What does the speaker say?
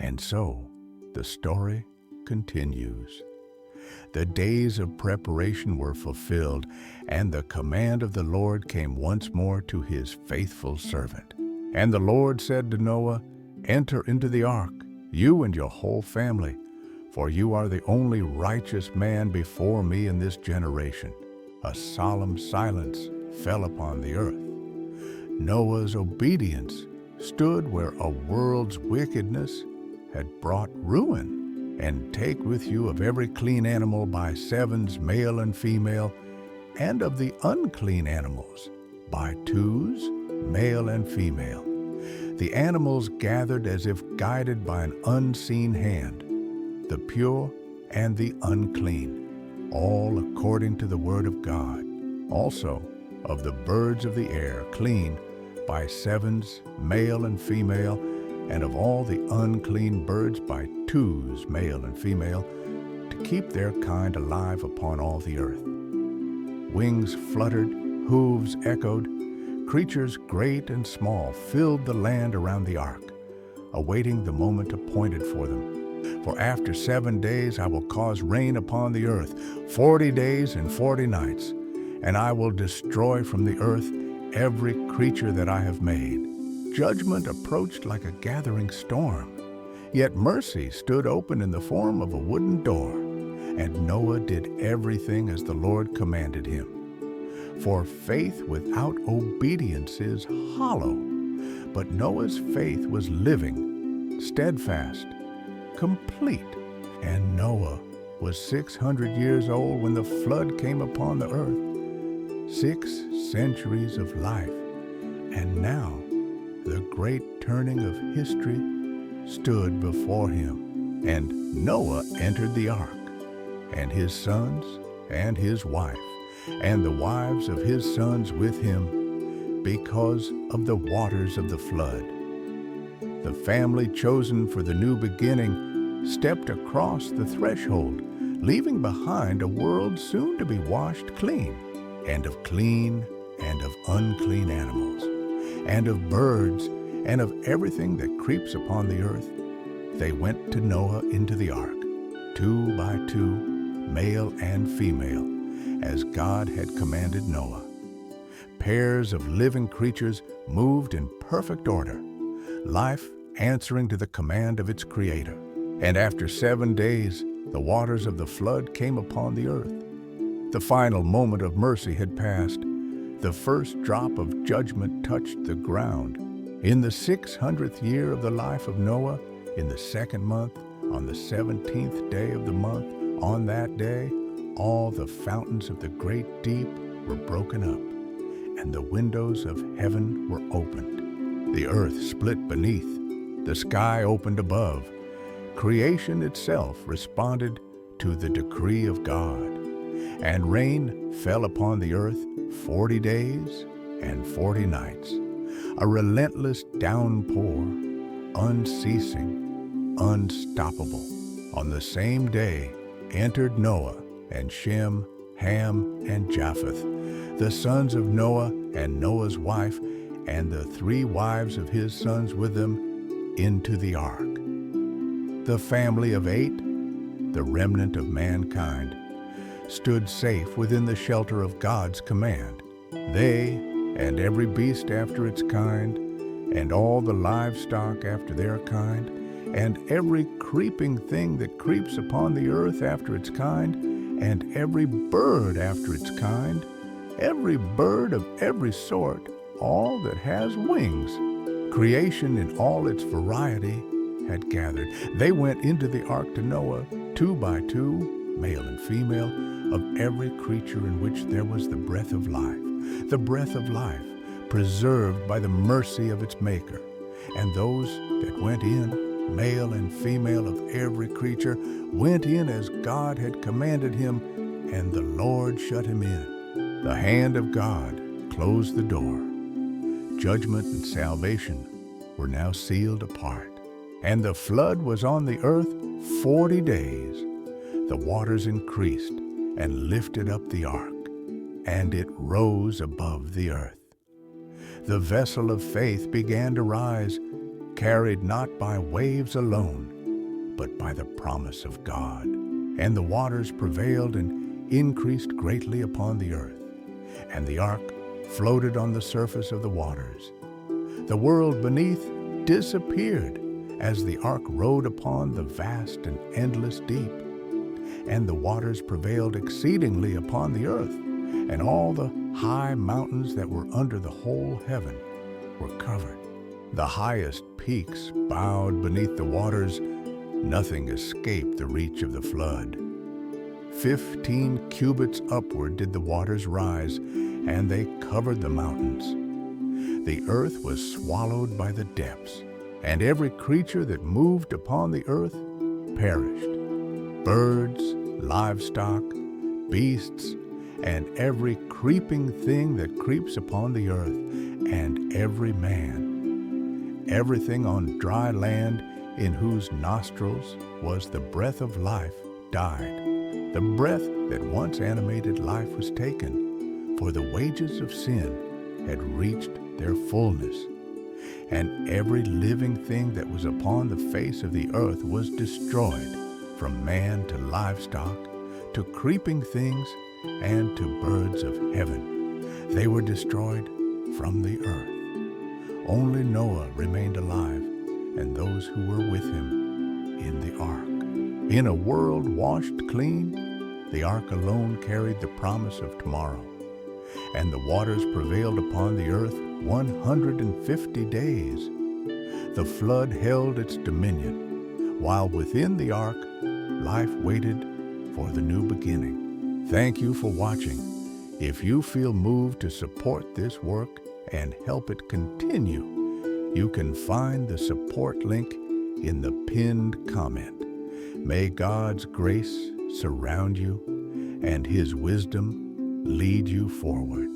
And so the story continues. The days of preparation were fulfilled, and the command of the Lord came once more to his faithful servant. And the Lord said to Noah, "Enter into the ark, you and your whole family, for you are the only righteous man before me in this generation." A solemn silence fell upon the earth. Noah's obedience stood where a world's wickedness had brought ruin. "And take with you of every clean animal by sevens, male and female, and of the unclean animals by twos, male and female. The animals gathered as if guided by an unseen hand, the pure and the unclean, all according to the word of God. Also of the birds of the air, clean, by sevens, male and female, and of all the unclean birds by twos, male and female, to keep their kind alive upon all the earth. Wings fluttered, hooves echoed, creatures great and small filled the land around the ark, awaiting the moment appointed for them. For after 7 days I will cause rain upon the earth, 40 days and 40 nights, and I will destroy from the earth every creature that I have made. Judgment approached like a gathering storm, yet mercy stood open in the form of a wooden door, and Noah did everything as the Lord commanded him. For faith without obedience is hollow, but Noah's faith was living, steadfast, complete. And Noah was 600 years old when the flood came upon the earth. 6 centuries of life, and now the great turning of history stood before him. And Noah entered the ark, and his sons and his wife, and the wives of his sons with him, because of the waters of the flood. The family chosen for the new beginning stepped across the threshold, leaving behind a world soon to be washed clean, and of clean and of unclean animals, and of birds, and of everything that creeps upon the earth. They went to Noah into the ark, 2 by 2, male and female, as God had commanded Noah. Pairs of living creatures moved in perfect order, life answering to the command of its Creator. And after 7 days, the waters of the flood came upon the earth. The final moment of mercy had passed. The first drop of judgment touched the ground. In the 600th year of the life of Noah, in the 2nd month, on the 17th day of the month, on that day, all the fountains of the great deep were broken up, and the windows of heaven were opened. The earth split beneath, the sky opened above. Creation itself responded to the decree of God, and rain fell upon the earth 40 days and 40 nights, a relentless downpour, unceasing, unstoppable. On the same day entered Noah and Shem, Ham, and Japheth, the sons of Noah and Noah's wife, and the 3 wives of his sons with them, into the ark. The family of 8, the remnant of mankind, stood safe within the shelter of God's command. They, and every beast after its kind, and all the livestock after their kind, and every creeping thing that creeps upon the earth after its kind, and every bird after its kind, every bird of every sort, all that has wings. Creation in all its variety had gathered. They went into the ark to Noah, 2 by 2, male and female, of every creature in which there was the breath of life, preserved by the mercy of its Maker. And those that went in, male and female of every creature, went in as God had commanded him, and the Lord shut him in. The hand of God closed the door. Judgment and salvation were now sealed apart. And the flood was on the earth 40 days. The waters increased and lifted up the ark, and it rose above the earth. The vessel of faith began to rise, carried not by waves alone, but by the promise of God. And the waters prevailed and increased greatly upon the earth, and the ark floated on the surface of the waters. The world beneath disappeared as the ark rode upon the vast and endless deep. And the waters prevailed exceedingly upon the earth, and all the high mountains that were under the whole heaven were covered. The highest peaks bowed beneath the waters. Nothing escaped the reach of the flood. 15 cubits upward did the waters rise, and they covered the mountains. The earth was swallowed by the depths, and every creature that moved upon the earth perished. Birds, livestock, beasts, and every creeping thing that creeps upon the earth, and every man. Everything on dry land in whose nostrils was the breath of life died. The breath that once animated life was taken, for the wages of sin had reached their fullness. And every living thing that was upon the face of the earth was destroyed, from man to livestock, to creeping things, and to birds of heaven. They were destroyed from the earth. Only Noah remained alive, and those who were with him in the ark. In a world washed clean, the ark alone carried the promise of tomorrow. And the waters prevailed upon the earth 150 days. The flood held its dominion, while within the ark life waited for the new beginning. Thank you for watching. If you feel moved to support this work and help it continue, you can find the support link in the pinned comment. May God's grace surround you and His wisdom lead you forward.